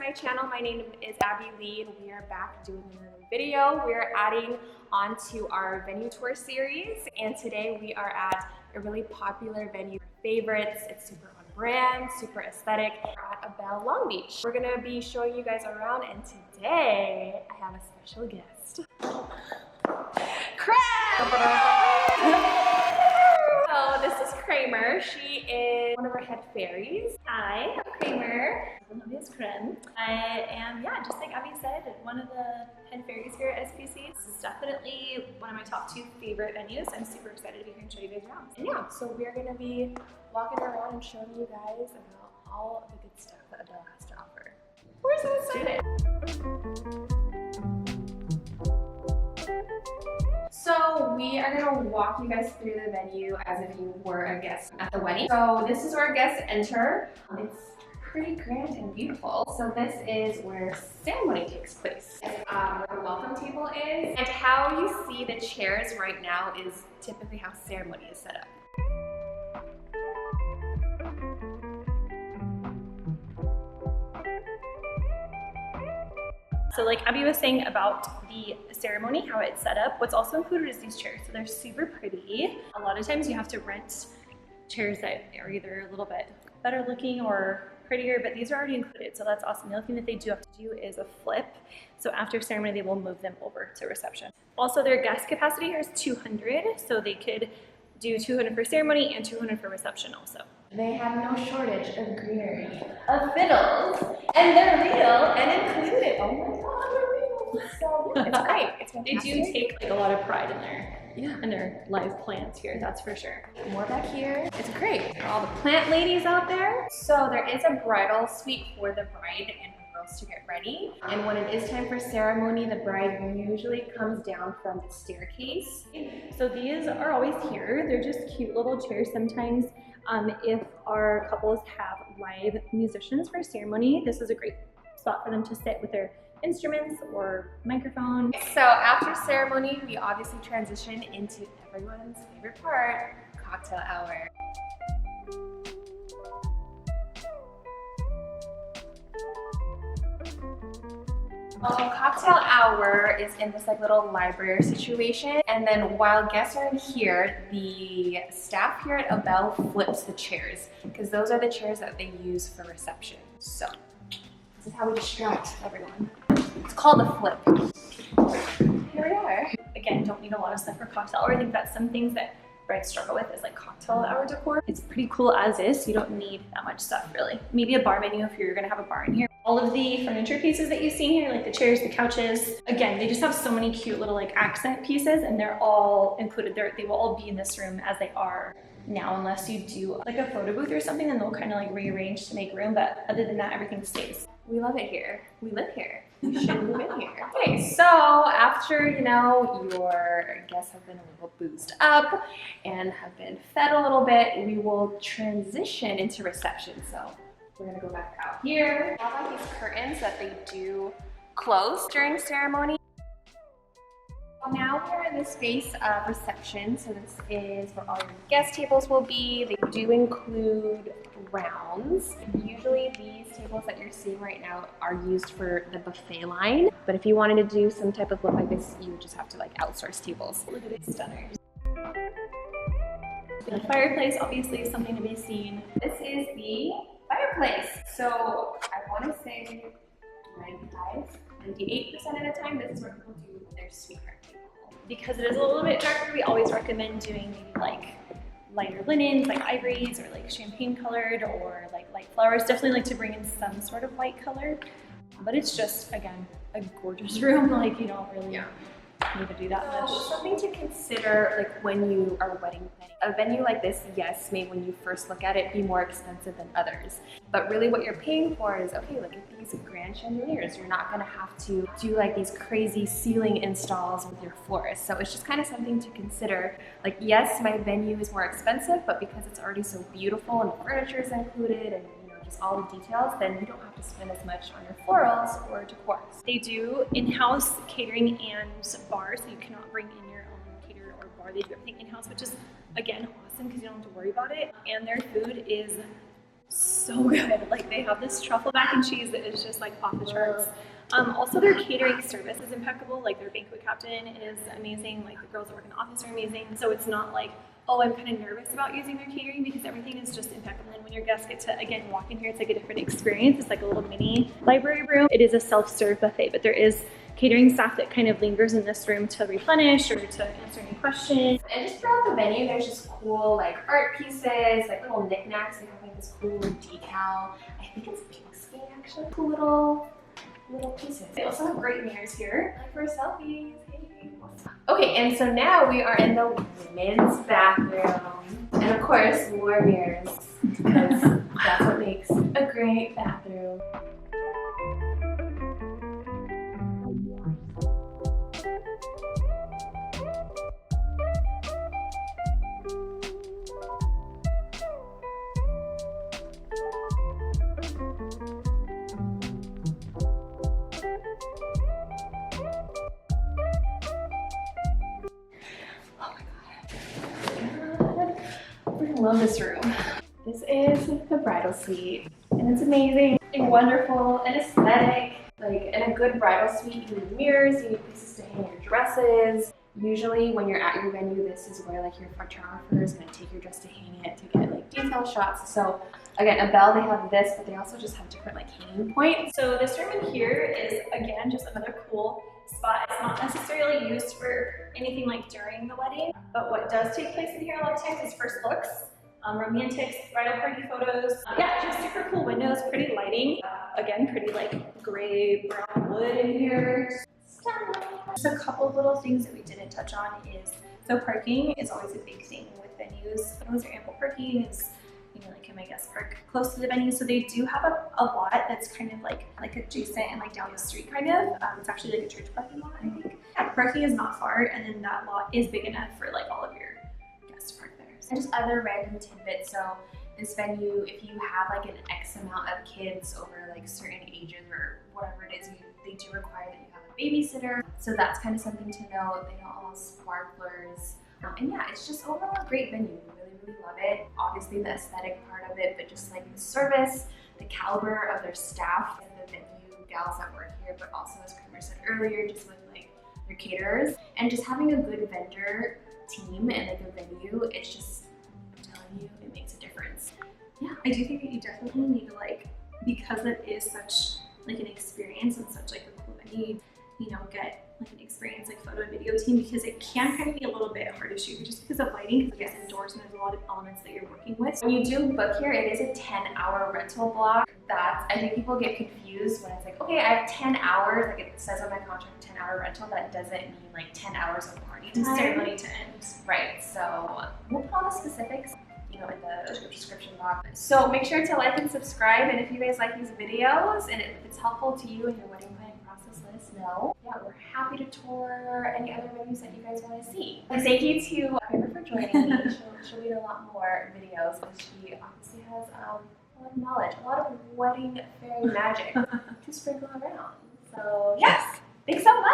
my channel. My name is Abby Lee and we are back doing another video. We are adding on to our venue tour series, and today we are at a really popular venue. Favorites, it's super on brand, super aesthetic. We're at Ebell Long Beach. We're gonna be showing you guys around, and today I have a special guest. So this is Krammer. She is one of our head fairies. Hi, I'm Krammer. My name is Kram. I am, just like Abby said, one of the head fairies here at SPC. This is definitely one of my top 2 favorite venues. I'm super excited to be here and show you guys around. And yeah, so we're gonna be walking around and showing you guys about all the good stuff that Ebell has to offer. We're so excited. So we are gonna walk you guys through the venue as if you were a guest at the wedding. So this is where guests enter. It's pretty grand and beautiful. So this is where ceremony takes place. Where the welcome table is. And how you see the chairs right now is typically how ceremony is set up. So like Abby was saying about the ceremony, how it's set up, what's also included is these chairs. So they're super pretty. A lot of times you have to rent chairs that are either a little bit better looking or prettier, but these are already included, so that's awesome. The only thing that they do have to do is a flip. So after ceremony, they will move them over to reception. Also, their guest capacity here is 200, so they could do 200 for ceremony and 200 for reception also. They have no shortage of greenery, of fiddles, and they're real and included. Oh my God, they're real. So it's great. It's fantastic. They do take like a lot of pride in their live plants here, that's for sure. More back here. It's great. All the plant ladies out there. So there is a bridal suite for the bride and her girls to get ready. And when it is time for ceremony, the bride usually comes down from the staircase. So these are always here. They're just cute little chairs. Sometimes if our couples have live musicians for ceremony, this is a great spot for them to sit with their instruments or microphone. So after ceremony, we obviously transition into everyone's favorite part, cocktail hour. Cocktail hour is in this like little library situation, and then while guests are in here, the staff here at Ebell flips the chairs because those are the chairs that they use for reception. So this is how we distract everyone. It's called a flip. Here we are. Again, don't need a lot of stuff for cocktail hour. I think that's some things that brides struggle with is like cocktail hour decor. It's pretty cool as is, so you don't need that much stuff really. Maybe a bar menu if you're gonna have a bar in here. All of the furniture pieces that you've seen here, like the chairs, the couches, again, they just have so many cute little like accent pieces, and they're all included. They will all be in this room as they are now, unless you do like a photo booth or something, then they'll kind of like rearrange to make room, but other than that, everything stays. We love it here. We live here. We should move in here. Okay, so after, your guests have been a little boozed up and have been fed a little bit, we will transition into reception. So we're gonna go back out here. We have like these curtains that they do close during ceremony. Now we're in the space of reception, so this is where all your guest tables will be. They do include rounds. Usually these tables that you're seeing right now are used for the buffet line, but if you wanted to do some type of look like this, you would just have to like outsource tables. Look at these stunners. The fireplace obviously is something to be seen. This is the fireplace. So I want to say 98% of the time, this is where people do their sweetheart table. Because it is a little bit darker, we always recommend doing maybe like lighter linens, like ivories, or like champagne colored, or like light flowers. Definitely like to bring in some sort of light color. But it's just, again, a gorgeous room. Like, you don't really need to do that much. Something to consider like when you are wedding planning. A venue like this, yes, may when you first look at it be more expensive than others. But really what you're paying for is, okay, look at these grand chandeliers. You're not gonna have to do like these crazy ceiling installs with your florist. So it's just kind of something to consider. Like, yes, my venue is more expensive, but because it's already so beautiful and the furniture is included and just all the details, then you don't have to spend as much on your florals or decor. They do in-house catering and bar, so you cannot bring in your own caterer or bar. They do everything in-house, which is, again, awesome because you don't have to worry about it. And their food is So good. Like they have this truffle mac and cheese that is just like off the charts. Also their catering service is impeccable. Like their banquet captain is amazing. Like the girls that work in the office are amazing. So it's not like, oh, I'm kind of nervous about using their catering because everything is just impeccable. And when your guests get to, again, walk in here, it's like a different experience. It's like a little mini library room. It is a self-serve buffet, but there is catering staff that kind of lingers in this room to replenish or to answer any questions. And just throughout the venue, there's just cool like art pieces, like little knickknacks. They have like this cool decal. I think it's pigskin actually. Cool little pieces. They also have great mirrors here. Like for selfies. Hey. Okay, and so now we are in the women's bathroom. And of course, more mirrors, because that's what makes a great bathroom. I love this room. This is the bridal suite, and it's amazing and wonderful and aesthetic. Like in a good bridal suite, you need mirrors, you need places to hang your dresses. Usually when you're at your venue, this is where like your photographer is going to take your dress to hang it to get like detail shots. So again, Ebell, they have this, but they also just have different like hanging points. So this room in here is again just another cool spot. It's not necessarily used for anything like during the wedding, but what does take place in here a lot of times is first looks, romantics, bridal party photos. Yeah, just super cool windows, pretty lighting. Again, pretty like gray brown wood in here. Just a couple little things that we didn't touch on is, so parking is always a big thing with venues. Always are ample parking is, you know, like can my guests park close to the venue? So they do have a lot that's kind of like adjacent and like down the street kind of. It's actually like a church parking lot, I think. Yeah, parking is not far, and then that lot is big enough for like all of your guests to park there. So And just other random tidbits. So this venue, if you have like an X amount of kids over like certain ages or whatever it is, they do require that you have a babysitter. So that's kind of something to know. They don't allow sparklers. And yeah, it's just overall a great venue. We really love it. Obviously the aesthetic part of it, but just like the service, the caliber of their staff and the venue gals that work here, but also as Krammer said earlier, just with like their caterers and just having a good vendor team and like a venue, it's just, I'm telling you, it makes a difference. Yeah, I do think that you definitely need to like, because it is such like an experience and such like a cool venue, you know, get like an experience like photo and video team, because it can kind of be a little bit hard to shoot just because of lighting, because it's indoors and there's a lot of elements that you're working with. When you do book here, it is a 10-hour rental block. I think people get confused when it's like, okay, I have 10 hours, like it says on my contract 10-hour rental. That doesn't mean like 10 hours of party time. Ceremony to end. Right, so we'll put all the specifics, you know, in the description box. So make sure to like and subscribe, and if you guys like these videos and if it's helpful to you in your wedding planning process, let us know. Yeah, we're happy to tour any other venues that you guys want to see. And thank you to Krammer for joining me. She'll be in a lot more videos, because she obviously has a lot of knowledge, a lot of wedding fairy magic to sprinkle around. So yes, thanks so much!